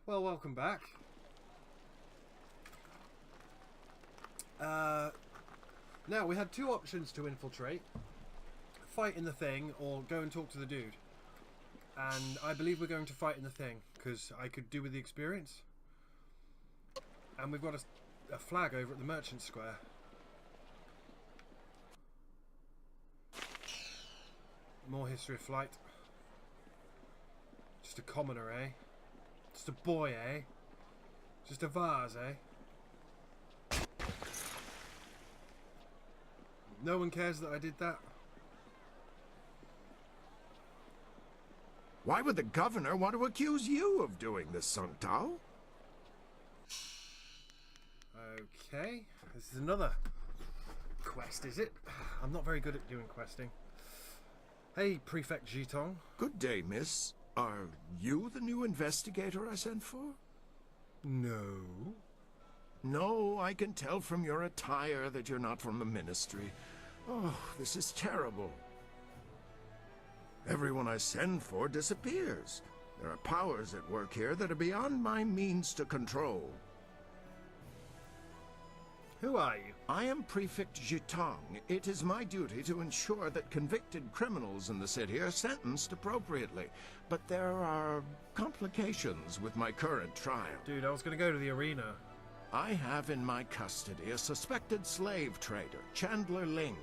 Well, welcome back. Now, we had two options to infiltrate. Fight in the thing, or go and talk to the dude. And I believe we're going to fight in the thing, because I could do with the experience. And we've got a flag over at the Merchant Square. More history of flight. Just a commoner, eh? Just a boy, eh? Just a vase, eh? No one cares that I did that. Why would the governor want to accuse you of doing this, Sung Tao? Okay, this is another quest, is it? I'm not very good at doing questing. Hey, Prefect Jitong. Good day, miss. Are you the new investigator I sent for? No. No, I can tell from your attire that you're not from the ministry. Oh, this is terrible. Everyone I send for disappears. There are powers at work here that are beyond my means to control. Who are you? I am Prefect Jitong. It is my duty to ensure that convicted criminals in the city are sentenced appropriately. But there are complications with my current trial. Dude, I was going to go to the arena. I have in my custody a suspected slave trader, Chandler Ling.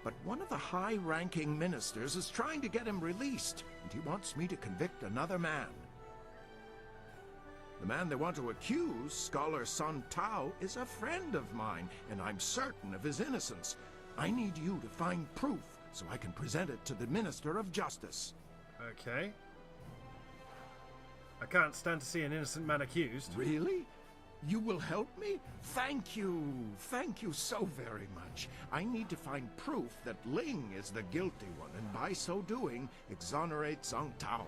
But one of the high-ranking ministers is trying to get him released, and he wants me to convict another man. The man they want to accuse, Scholar Sun Tao, is a friend of mine, and I'm certain of his innocence. I need you to find proof so I can present it to the Minister of Justice. Okay. I can't stand to see an innocent man accused. Really? You will help me? Thank you. Thank you so very much. I need to find proof that Ling is the guilty one, and by so doing, exonerate Sung Tao.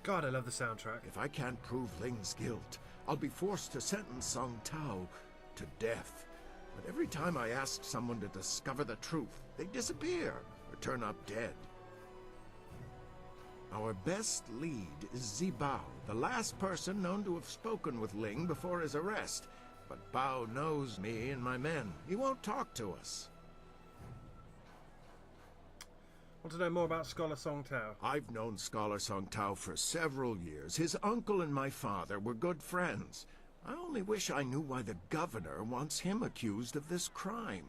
God, I love the soundtrack. If I can't prove Ling's guilt, I'll be forced to sentence Sung Tao to death. But every time I ask someone to discover the truth, they disappear or turn up dead. Our best lead is Zibao, the last person known to have spoken with Ling before his arrest. But Bao knows me and my men. He won't talk to us. Want to know more about Scholar Song Tao? I've known Scholar Song Tao for several years. His uncle and my father were good friends. I only wish I knew why the governor wants him accused of this crime.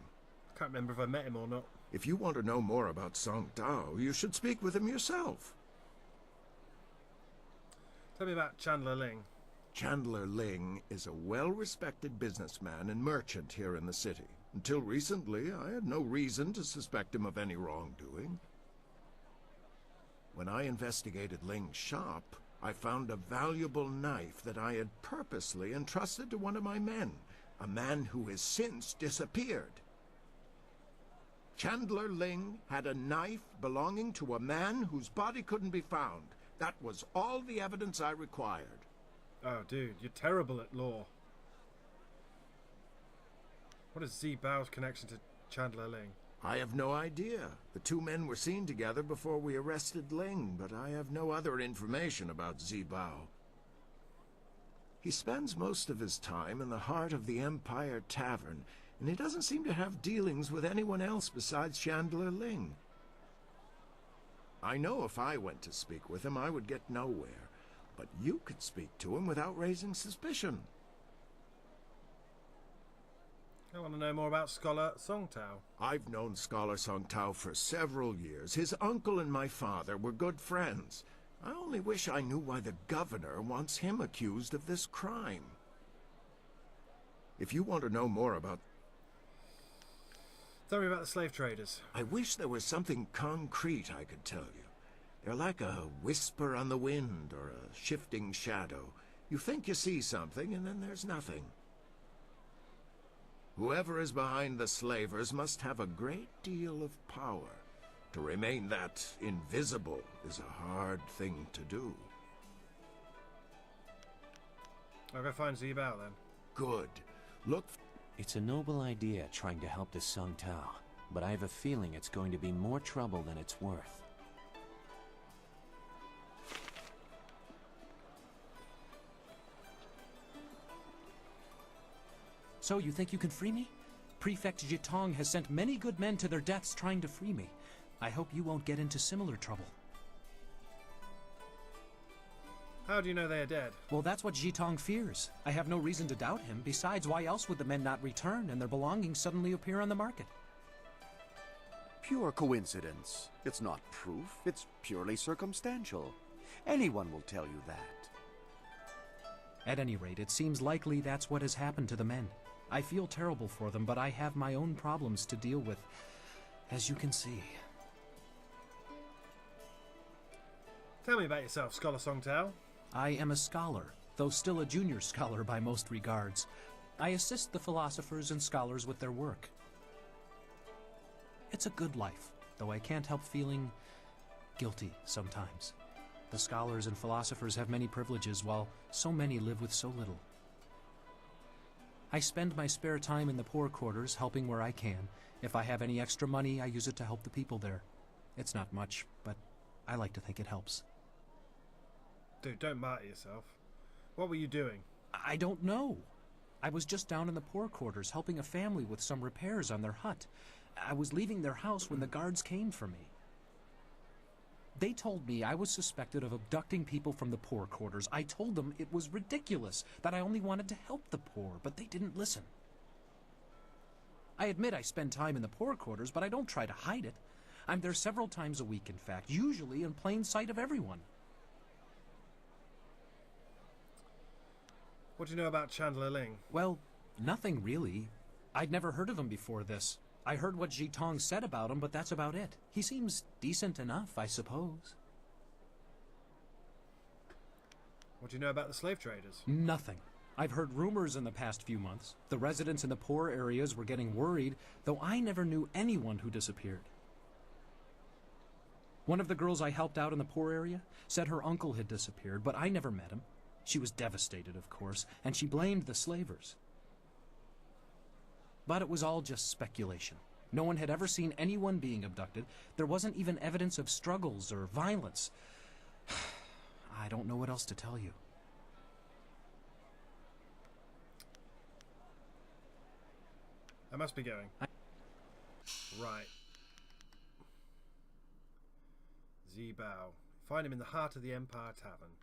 I can't remember if I met him or not. If you want to know more about Song Tao, you should speak with him yourself. Tell me about Chandler Ling. Chandler Ling is a well-respected businessman and merchant here in the city. Until recently, I had no reason to suspect him of any wrongdoing. When I investigated Ling's shop, I found a valuable knife that I had purposely entrusted to one of my men, a man who has since disappeared. Chandler Ling had a knife belonging to a man whose body couldn't be found. That was all the evidence I required. Oh, dude, you're terrible at law. What is Zibao's connection to Chandler Ling? I have no idea. The two men were seen together before we arrested Ling, but I have no other information about Zibao. He spends most of his time in the heart of the Empire Tavern, and he doesn't seem to have dealings with anyone else besides Chandler Ling. I know if I went to speak with him, I would get nowhere. But you could speak to him without raising suspicion. I want to know more about Scholar Song Tao. I've known Scholar Song Tao for several years. His uncle and my father were good friends. I only wish I knew why the governor wants him accused of this crime. If you want to know more about... Tell me about the slave traders. I wish there was something concrete I could tell you. They're like a whisper on the wind or a shifting shadow. You think you see something, and then there's nothing. Whoever is behind the slavers must have a great deal of power. To remain that invisible is a hard thing to do. I'll go find Zibao then. Good. Look... It's a noble idea trying to help the Sung Tao, but I have a feeling it's going to be more trouble than it's worth. So you think you can free me? Prefect Jitong has sent many good men to their deaths trying to free me. I hope you won't get into similar trouble. How do you know they are dead? Well, that's what Jitong fears. I have no reason to doubt him. Besides, why else would the men not return and their belongings suddenly appear on the market? Pure coincidence. It's not proof, it's purely circumstantial. Anyone will tell you that. At any rate, it seems likely that's what has happened to the men. I feel terrible for them, but I have my own problems to deal with, as you can see. Tell me about yourself, Scholar Songtao. I am a scholar, though still a junior scholar by most regards. I assist the philosophers and scholars with their work. It's a good life, though I can't help feeling guilty sometimes. The scholars and philosophers have many privileges, while so many live with so little. I spend my spare time in the poor quarters, helping where I can. If I have any extra money, I use it to help the people there. It's not much, but I like to think it helps. Dude, don't martyr yourself. What were you doing? I don't know. I was just down in the poor quarters helping a family with some repairs on their hut. I was leaving their house when the guards came for me. They told me I was suspected of abducting people from the poor quarters. I told them it was ridiculous, that I only wanted to help the poor, but they didn't listen. I admit I spend time in the poor quarters, but I don't try to hide it. I'm there several times a week, in fact, usually in plain sight of everyone. What do you know about Chandler Ling? Well, nothing really. I'd never heard of him before this. I heard what Jitong said about him, but that's about it. He seems decent enough, I suppose. What do you know about the slave traders? Nothing. I've heard rumors in the past few months. The residents in the poor areas were getting worried, though I never knew anyone who disappeared. One of the girls I helped out in the poor area said her uncle had disappeared, but I never met him. She was devastated, of course, and she blamed the slavers. But it was all just speculation. No one had ever seen anyone being abducted. There wasn't even evidence of struggles or violence. I don't know what else to tell you. I must be going. Right. Zibao. Find him in the heart of the Empire Tavern.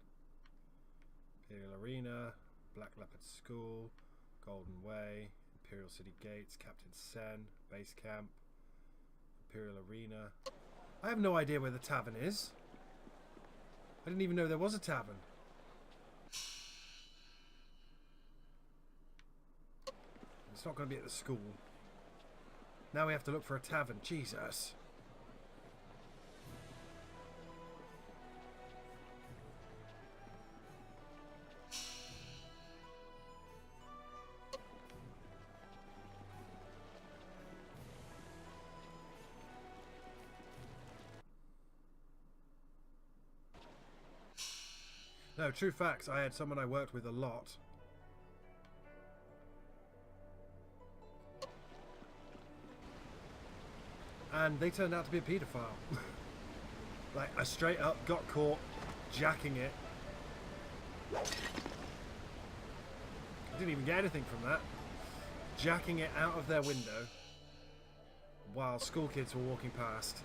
Imperial Arena, Black Leopard School, Golden Way, Imperial City Gates, Captain Sen, Base Camp, Imperial Arena. I have no idea where the tavern is. I didn't even know there was a tavern. It's not going to be at the school. Now we have to look for a tavern. Jesus. No, true facts. I had someone I worked with a lot. And they turned out to be a paedophile. Like, I straight up got caught jacking it. I didn't even get anything from that. Jacking it out of their window while school kids were walking past.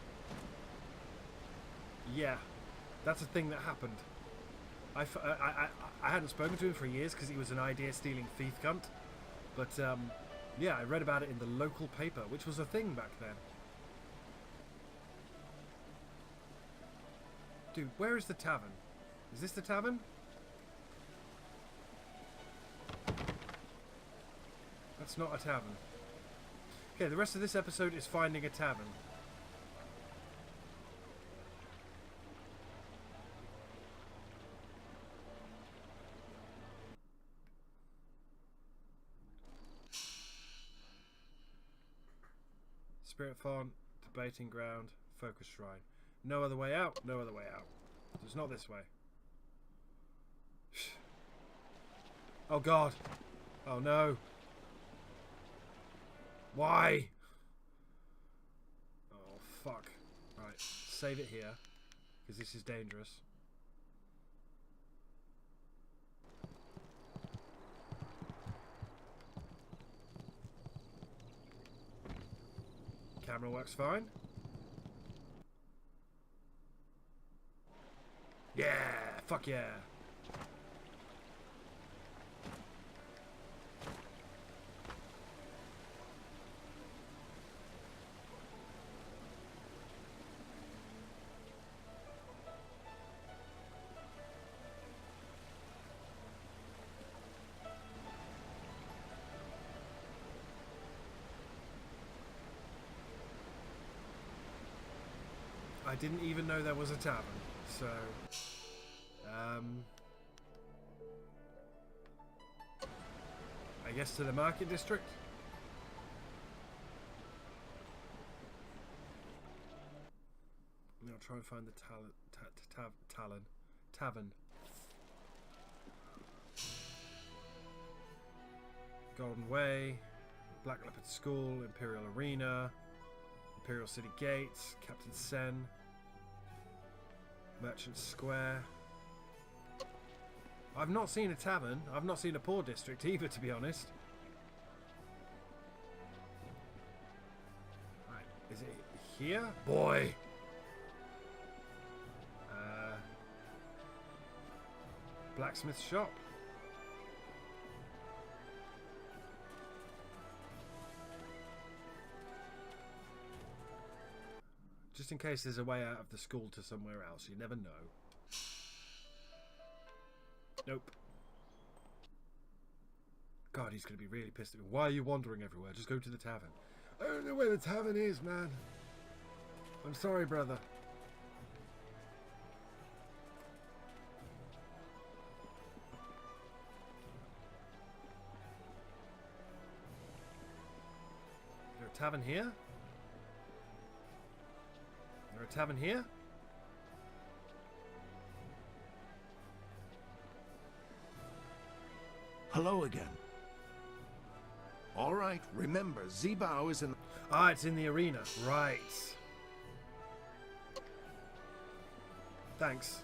Yeah, that's a thing that happened. I hadn't spoken to him for years because he was an idea-stealing thief cunt. But, yeah, I read about it in the local paper, which was a thing back then. Dude, where is the tavern? Is this the tavern? That's not a tavern. Okay, the rest of this episode is finding a tavern. Spirit Font, Debating Ground, Focus Shrine. No other way out, no other way out. So it's not this way. Oh god. Oh no. Why? Oh fuck. Right, save it here, because this is dangerous. camera works fine. Yeah, fuck yeah. I didn't even know there was a tavern, so I guess to the market district. I'll try and find the tavern. Golden Way, Black Leopard School, Imperial Arena, Imperial City Gates, Captain Sen, Merchant Square. I've not seen a tavern. I've not seen a poor district either, to be honest. Right, is it here? Boy! Blacksmith shop. Just in case there's a way out of the school to somewhere else. You never know. Nope. God, he's going to be really pissed at me. Why are you wandering everywhere? Just go to the tavern. I don't know where the tavern is, man. I'm sorry, brother. Is there a tavern here? Is there a tavern here? Hello again. All right, remember, Zibao is in... Ah, it's in the arena. Right. Thanks.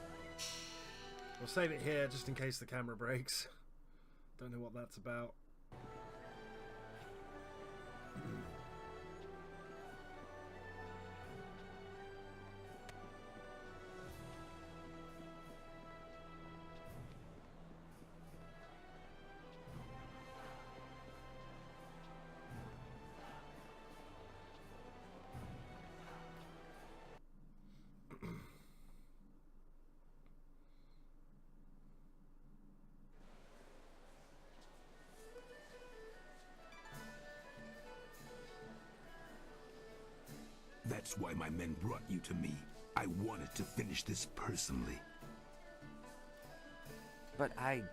We'll save it here just in case the camera breaks. Don't know what that's about. That's why my men brought you to me. I wanted to finish this personally. But I...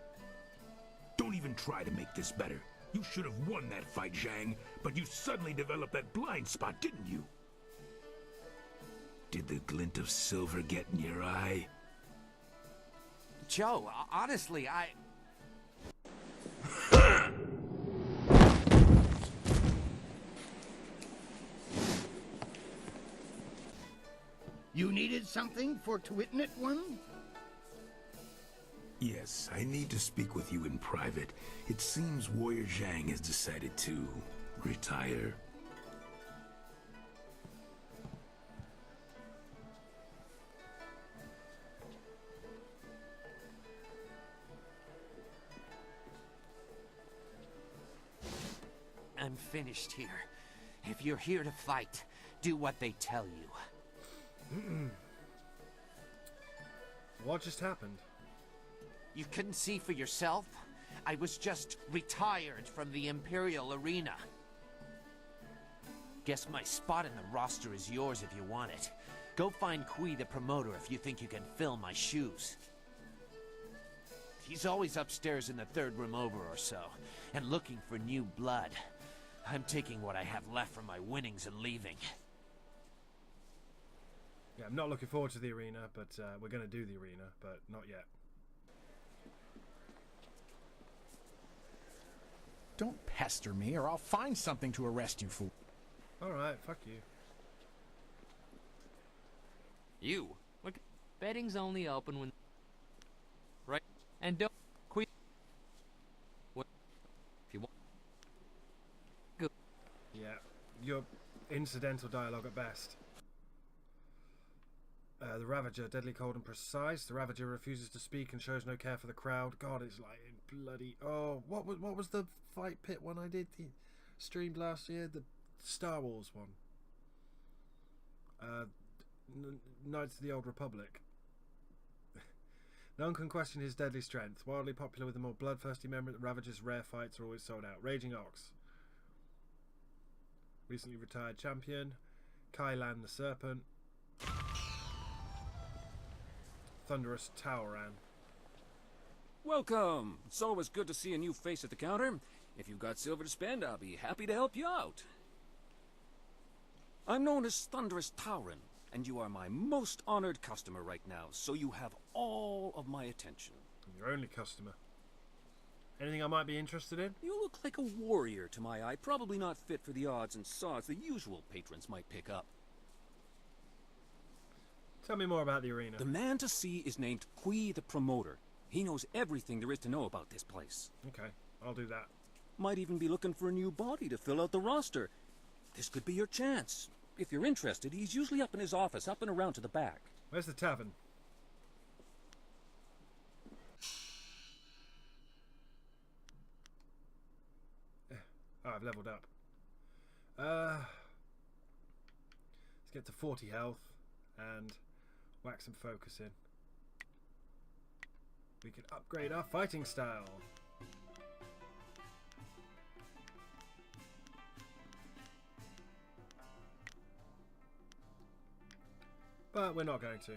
Don't even try to make this better. You should have won that fight, Zhang, but you suddenly developed that blind spot, didn't you? Did the glint of silver get in your eye? Joe, honestly, I... You needed something for to witness one? Yes, I need to speak with you in private. It seems Warrior Zhang has decided to retire. I'm finished here. If you're here to fight, do what they tell you. What just happened? You couldn't see for yourself? I was just retired from the Imperial Arena. Guess my spot in the roster is yours if you want it. Go find Kui the promoter if you think you can fill my shoes. He's always upstairs in the third room over or so, and looking for new blood. I'm taking what I have left from my winnings and leaving. Yeah, I'm not looking forward to the arena, but we're going to do the arena, but not yet. Don't pester me, or I'll find something to arrest you for. Alright, fuck you. You? Look, betting's only open when... Right? And don't quit. What? If you want... Go. Yeah, you're incidental dialogue at best. The Ravager, deadly cold and precise. The Ravager refuses to speak and shows no care for the crowd. God, it's like bloody... Oh, what was the fight pit one I did? The streamed last year? The Star Wars one. Knights of the Old Republic. None can question his deadly strength. Wildly popular with the more bloodthirsty member, the Ravager's rare fights are always sold out. Raging Ox. Recently retired champion. Kailan the Serpent. Thunderous Taoran. Welcome! It's always good to see a new face at the counter. If you've got silver to spend, I'll be happy to help you out. I'm known as Thunderous Taoran, and you are my most honored customer right now, so you have all of my attention. Your only customer. Anything I might be interested in? You look like a warrior to my eye, probably not fit for the odds and sods the usual patrons might pick up. Tell me more about the arena. The man to see is named Kui the Promoter. He knows everything there is to know about this place. Okay, I'll do that. Might even be looking for a new body to fill out the roster. This could be your chance. If you're interested, he's usually up in his office, up and around to the back. Where's the tavern? Oh, I've leveled up. Let's get to 40 health and whack some focus in. We can upgrade our fighting style. But we're not going to.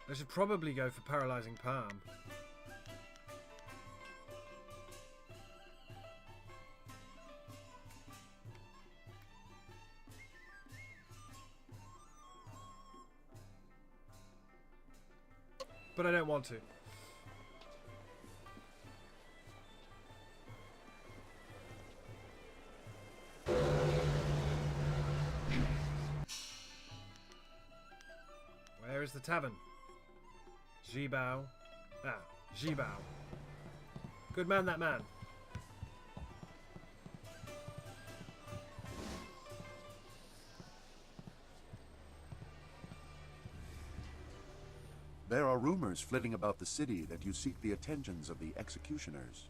I should probably go for Paralyzing Palm. But I don't want to. Where is the tavern? Jibao. Ah, Jibao. Good man, that man. There are rumors flitting about the city that you seek the attentions of the executioners.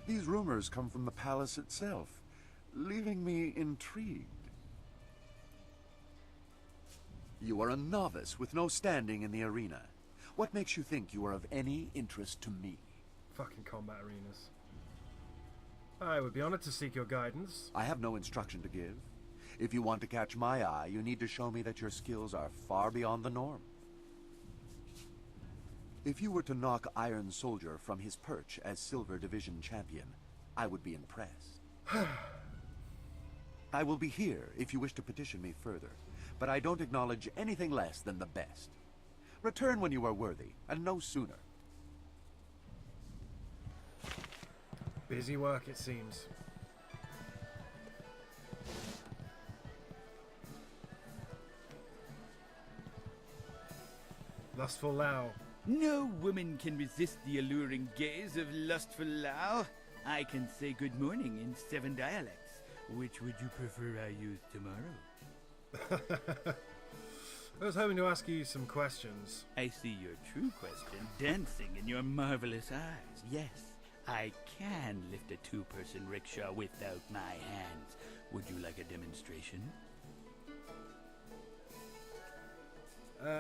These rumors come from the palace itself, leaving me intrigued. You are a novice with no standing in the arena. What makes you think you are of any interest to me? Fucking combat arenas. I would be honored to seek your guidance. I have no instruction to give. If you want to catch my eye, you need to show me that your skills are far beyond the norm. If you were to knock Iron Soldier from his perch as Silver Division champion, I would be impressed. I will be here if you wish to petition me further, but I don't acknowledge anything less than the best. Return when you are worthy, and no sooner. Busy work, it seems. Lustful Lao. No woman can resist the alluring gaze of lustful Lao. I can say good morning in 7 dialects. Which would you prefer I use tomorrow? I was hoping to ask you some questions. I see your true question dancing in your marvelous eyes. Yes, I can lift a 2-person rickshaw without my hands. Would you like a demonstration?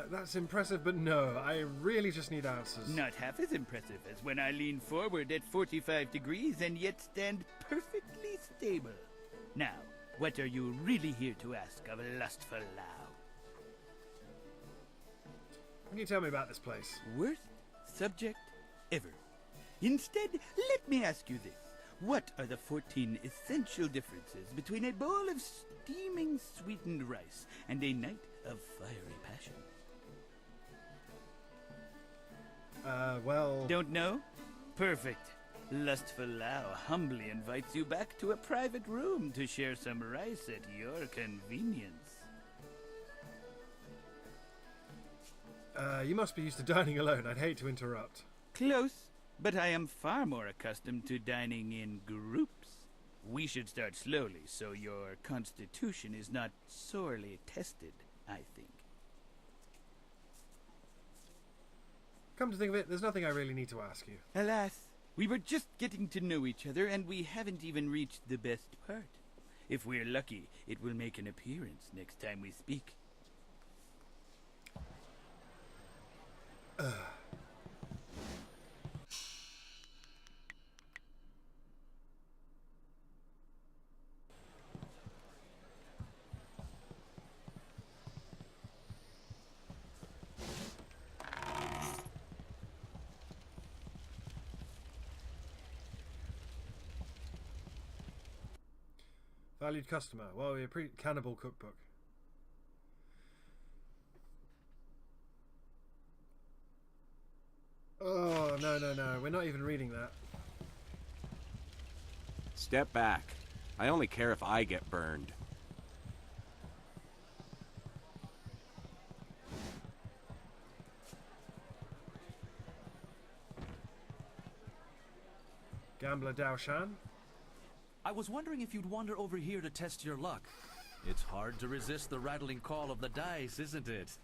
That's impressive, but no, I really just need answers. Not half as impressive as when I lean forward at 45 degrees and yet stand perfectly stable. Now, what are you really here to ask of lustful Lao? Can you tell me about this place? Worst subject ever. Instead, let me ask you this. What are the 14 essential differences between a bowl of steaming sweetened rice and a night of fiery passion? Well... Don't know? Perfect. Lustful Lao humbly invites you back to a private room to share some rice at your convenience. You must be used to dining alone. I'd hate to interrupt. Close, but I am far more accustomed to dining in groups. We should start slowly so your constitution is not sorely tested, I think. Come to think of it, there's nothing I really need to ask you. Alas, we were just getting to know each other, and we haven't even reached the best part. If we're lucky, it will make an appearance next time we speak. Valued customer. Well, we're cannibal cookbook. Oh, no. We're not even reading that. Step back. I only care if I get burned. Gambler Dao Shan. I was wondering if you'd wander over here to test your luck. It's hard to resist the rattling call of the dice, isn't it?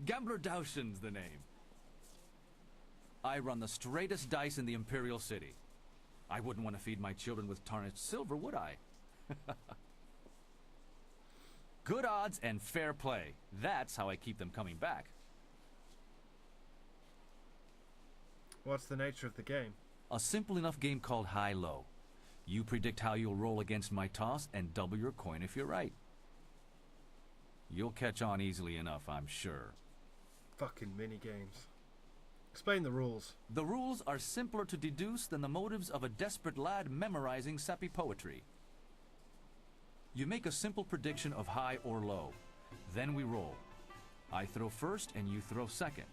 Gambler Daoshan's the name. I run the straightest dice in the Imperial City. I wouldn't want to feed my children with tarnished silver, would I? Good odds and fair play. That's how I keep them coming back. What's the nature of the game? A simple enough game called high-low. You predict how you'll roll against my toss and double your coin if you're right. You'll catch on easily enough, I'm sure. Fucking mini-games. Explain the rules. The rules are simpler to deduce than the motives of a desperate lad memorizing sappy poetry. You make a simple prediction of high or low. Then we roll. I throw first and you throw second.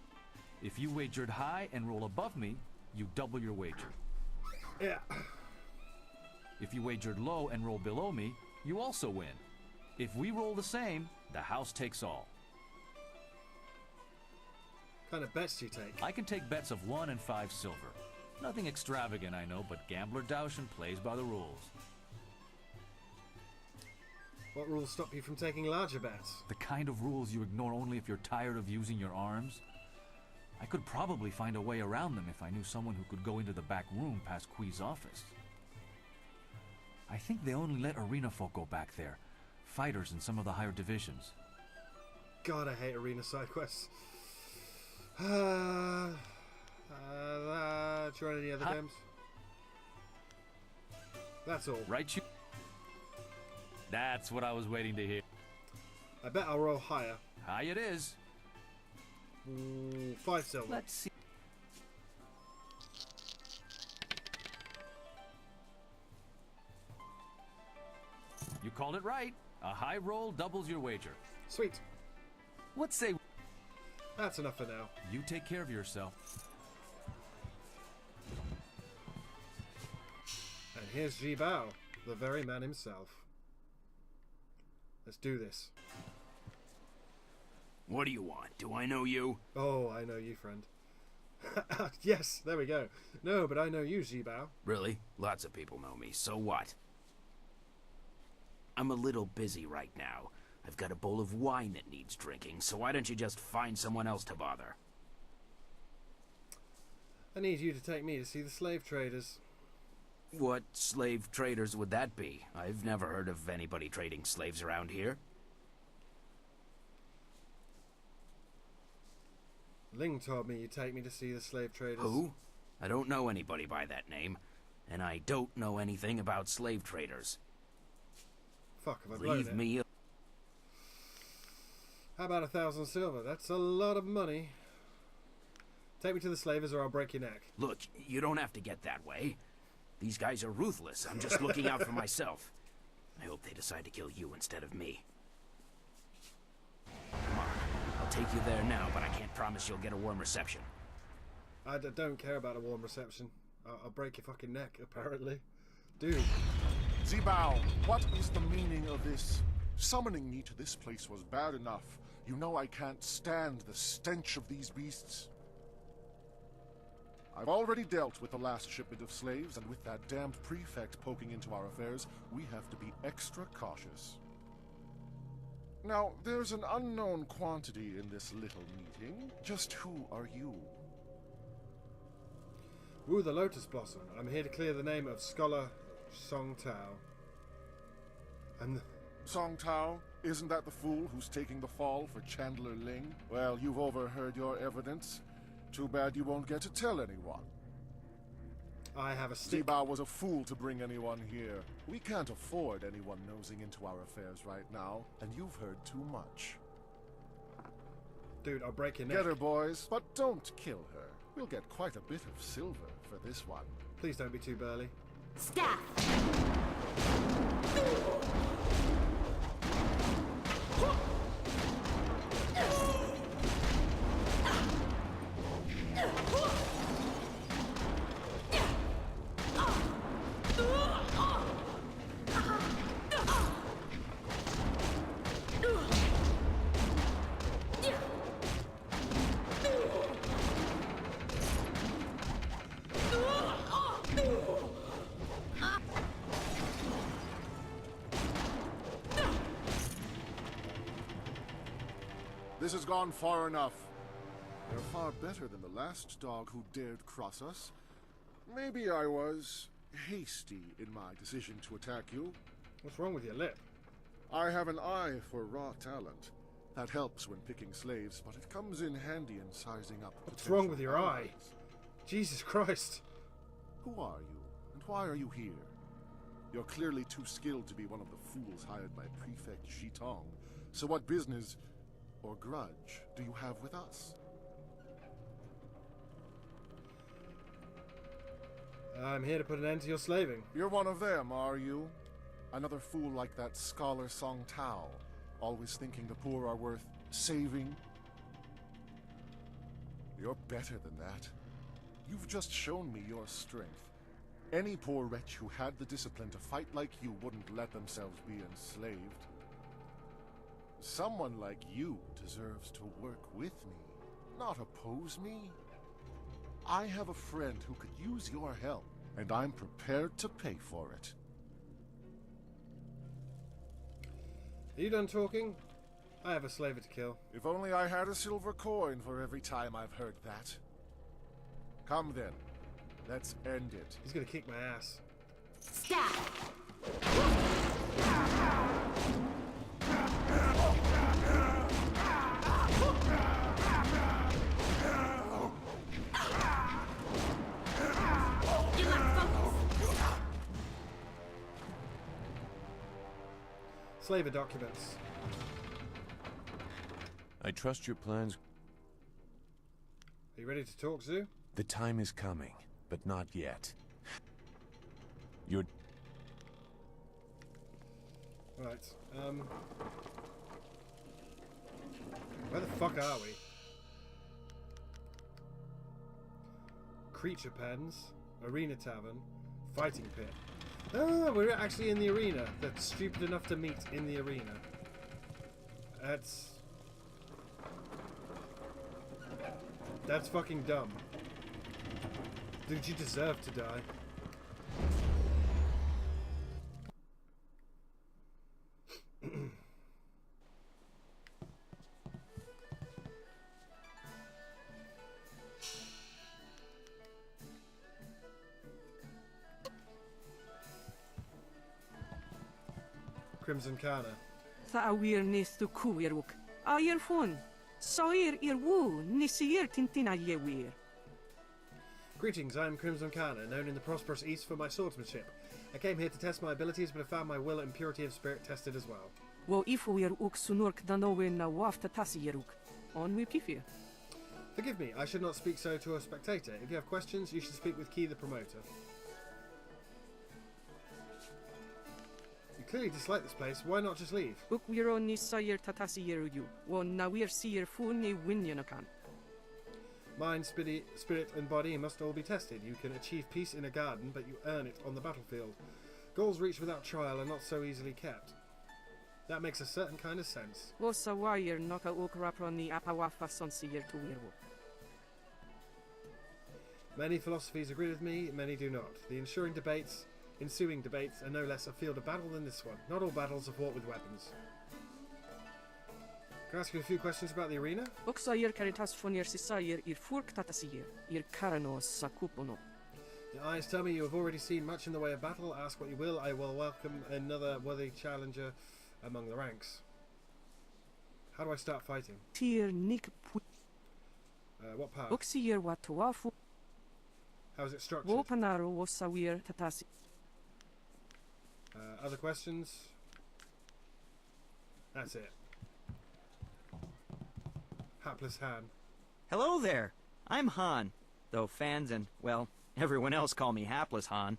If you wagered high and roll above me, you double your wager. Yeah. If you wagered low and roll below me, you also win. If we roll the same, the house takes all. What kind of bets do you take? I can take bets of 1 and 5 silver. Nothing extravagant, I know, but Gambler Daoshan plays by the rules. What rules stop you from taking larger bets? The kind of rules you ignore only if you're tired of using your arms. I could probably find a way around them if I knew someone who could go into the back room past Kui's office. I think they only let arena folk go back there. Fighters in some of the higher divisions. God, I hate arena side quests. Do you run any other games? That's all. Right, you? That's what I was waiting to hear. I bet I'll roll higher. High it is. 5 silver. Let's see. You called it right. A high roll doubles your wager. Sweet. What say? That's enough for now. You take care of yourself. And here's Ji Bao, the very man himself. Let's do this. What do you want? Do I know you? Oh, I know you, friend. Yes, there we go. No, but I know you, Ji Bao. Really? Lots of people know me. So what? I'm a little busy right now. I've got a bowl of wine that needs drinking, so why don't you just find someone else to bother? I need you to take me to see the slave traders. What slave traders would that be? I've never heard of anybody trading slaves around here. Ling told me you'd take me to see the slave traders. Who? I don't know anybody by that name, and I don't know anything about slave traders. Fuck, have I blown Leave it? me. How about 1,000 silver? That's a lot of money. Take me to the slavers or I'll break your neck. Look, you don't have to get that way. These guys are ruthless. I'm just looking out for myself. I hope they decide to kill you instead of me. Come on, I'll take you there now, but I can't promise you'll get a warm reception. I don't care about a warm reception. I'll break your fucking neck, apparently. Dude. Ji Bao, what is the meaning of this? Summoning me to this place was bad enough. You know I can't stand the stench of these beasts. I've already dealt with the last shipment of slaves, and with that damned prefect poking into our affairs, we have to be extra cautious. Now, there's an unknown quantity in this little meeting. Just who are you? Wu the Lotus Blossom. I'm here to clear the name of Scholar Song Tao. And Song Tao? Isn't that the fool who's taking the fall for Chandler Ling? Well, you've overheard your evidence. Too bad you won't get to tell anyone. I have a stick. Zibao was a fool to bring anyone here. We can't afford anyone nosing into our affairs right now, and you've heard too much. Dude, I'll break your neck. Get her, boys, but don't kill her. We'll get quite a bit of silver for this one. Please don't be too burly. Staff! This has gone far enough. You're far better than the last dog who dared cross us. Maybe I was hasty in my decision to attack you. What's wrong with your lip? I have an eye for raw talent. That helps when picking slaves, but it comes in handy in sizing up. What's wrong with your eye? Jesus Christ. Who are you, and why are you here? You're clearly too skilled to be one of the fools hired by Prefect Shitong. So what business or grudge do you have with us? I'm here to put an end to your slaving. You're one of them, are you? Another fool like that scholar Song Tao, always thinking the poor are worth saving? You're better than that. You've just shown me your strength. Any poor wretch who had the discipline to fight like you wouldn't let themselves be enslaved. Someone like you deserves to work with me, not oppose me. I have a friend who could use your help, and I'm prepared to pay for it. Are you done talking? I have a slaver to kill. If only I had a silver coin for every time I've heard that. Come then. Let's end it. He's gonna kick my ass. Staff! Slaver documents. I trust your plans. Are you ready to talk, Zoo? The time is coming, but not yet. You're... Right, where the fuck are we? Creature pens, arena tavern, fighting pit. Ah, we're actually in the arena. That's stupid enough to meet in the arena. That's fucking dumb. Dude, you deserve to die. Crimson Kana. Tha'awir nes tu kuiruk. Ayer fun. Soir irwu nisir tintina yewir. Greetings, I am Crimson Kana, known in the prosperous East for my swordsmanship. I came here to test my abilities, but I found my will and purity of spirit tested as well. Wo ifuir uk sunurk danowe na wafta tasiyeruk. On we pifir. Forgive me, I should not speak so to a spectator. If you have questions, you should speak with Key the promoter. You clearly dislike this place, why not just leave? Uk wiro ni sayer tatasiyeru you. Wo nawir siyer fun ni winyanakan. Mind, spirit, and body must all be tested. You can achieve peace in a garden, but you earn it on the battlefield. Goals reached without trial are not so easily kept. That makes a certain kind of sense. Wo sawayer noka uk raproni apawafa sonsiyer tu wirwo. Many philosophies agree with me, many do not. The ensuing debates are no less a field of battle than this one. Not all battles are fought with weapons. Can I ask you a few questions about the arena? Oksair caritas fonir sisair ir furk tatasir, ir karanos sakupono. Your eyes tell me you have already seen much in the way of battle. Ask what you will, I will welcome another worthy challenger among the ranks. How do I start fighting? Tir nik pu. What path? Oksair watuafu. How is it structured? Wopanaro wasawir tatasi. Other questions? That's it. Hapless Han. Hello there. I'm Han, though fans and, well, everyone else call me Hapless Han.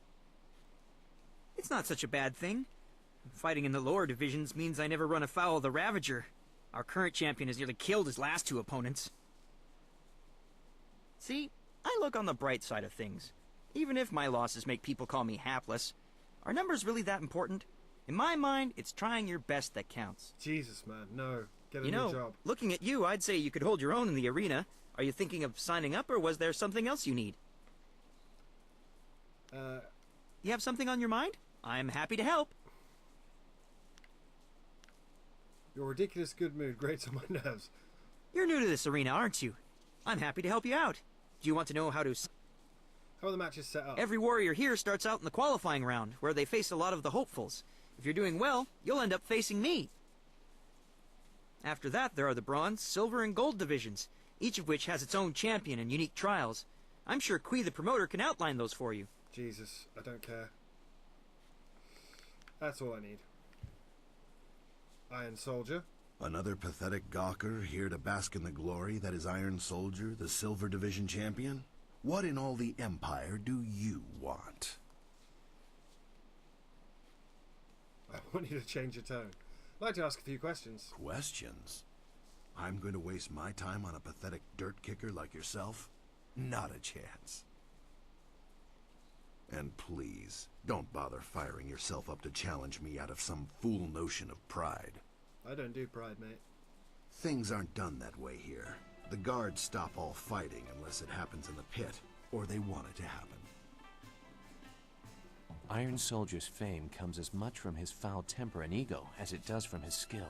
It's not such a bad thing. Fighting in the lower divisions means I never run afoul of the Ravager. Our current champion has nearly killed his last two opponents. See, I look on the bright side of things. Even if my losses make people call me hapless, are numbers really that important? In my mind, it's trying your best that counts. Jesus, man, no. Get a You new know, job. looking at you, I'd say you could hold your own in the arena. Are you thinking of signing up, or was there something else you need? You have something on your mind? I'm happy to help. Your ridiculous good mood grates on my nerves. You're new to this arena, aren't you? I'm happy to help you out. Do you want to know how to... How are the matches set up? Every warrior here starts out in the qualifying round, where they face a lot of the hopefuls. If you're doing well, you'll end up facing me. After that, there are the bronze, silver, and gold divisions, each of which has its own champion and unique trials. I'm sure Kui the promoter can outline those for you. Jesus, I don't care. That's all I need. Iron Soldier. Another pathetic gawker here to bask in the glory that is Iron Soldier, the Silver Division champion? What in all the Empire do you want? I want you to change your tone. I'd like to ask a few questions. Questions? I'm going to waste my time on a pathetic dirt kicker like yourself? Not a chance. And please, don't bother firing yourself up to challenge me out of some fool notion of pride. I don't do pride, mate. Things aren't done that way here. The guards stop all fighting unless it happens in the pit, or they want it to happen. Iron Soldier's fame comes as much from his foul temper and ego as it does from his skill.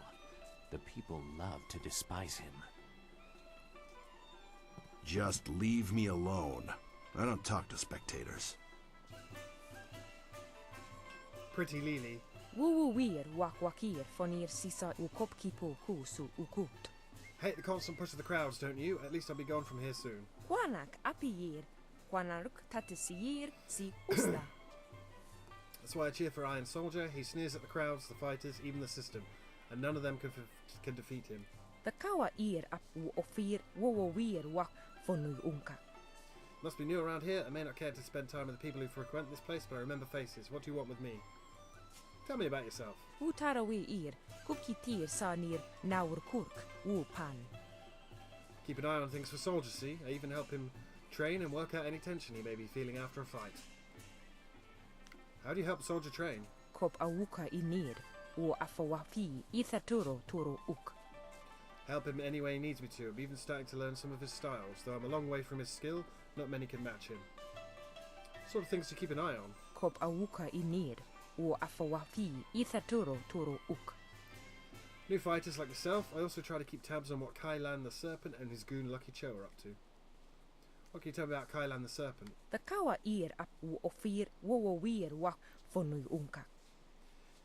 The people love to despise him. Just leave me alone. I don't talk to spectators. Pretty Lily. Wuwuir wakwakir fonir sisa ukopkipo kusu ukut. Hate the constant push of the crowds, don't you? At least I'll be gone from here soon. Quanak apiyir, quanaruk tatisir si usta. That's why I cheer for Iron Soldier. He sneers at the crowds, the fighters, even the system, and none of them can defeat him. The kawa ir ap ofir wowowir wak fonui unka. Must be new around here. I may not care to spend time with the people who frequent this place, but I remember faces. What do you want with me? Tell me about yourself. Utarawi ir, kupkitir sanir naur kurk, pan. Keep an eye on things for Soldier, see? I even help him train and work out any tension he may be feeling after a fight. How do you help Soldier train? Kop awuka inir, o afawafi ithaturo turo uk. Help him any way he needs me to. I'm even starting to learn some of his styles. Though I'm a long way from his skill, not many can match him. Sort of things to keep an eye on. Kop awuka inir, o afawafi ithaturo turo uk. New fighters like yourself, I also try to keep tabs on what Kailan the Serpent and his goon Lucky Cho are up to. What can you tell me about Kailan the Serpent? The kawa ir ap ofir wowowir wak fonui unka.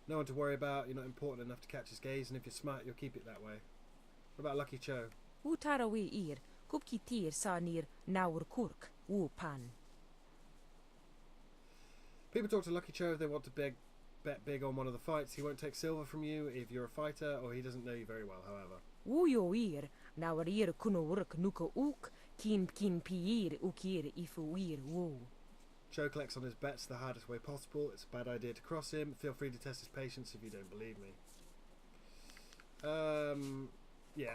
No one to worry about, you're not important enough to catch his gaze, and if you're smart, you'll keep it that way. What about Lucky Cho? Utarawi ir, kupkitir sanir naur kurk, pan. People talk to Lucky Cho if they want to bet big on one of the fights. He won't take silver from you if you're a fighter, or he doesn't know you very well, however. Wuyo ir, nawarir kunurk nuka uk, kin piir ukir ifuir woo. Cho collects on his bets the hardest way possible. It's a bad idea to cross him. Feel free to test his patience if you don't believe me. Yeah.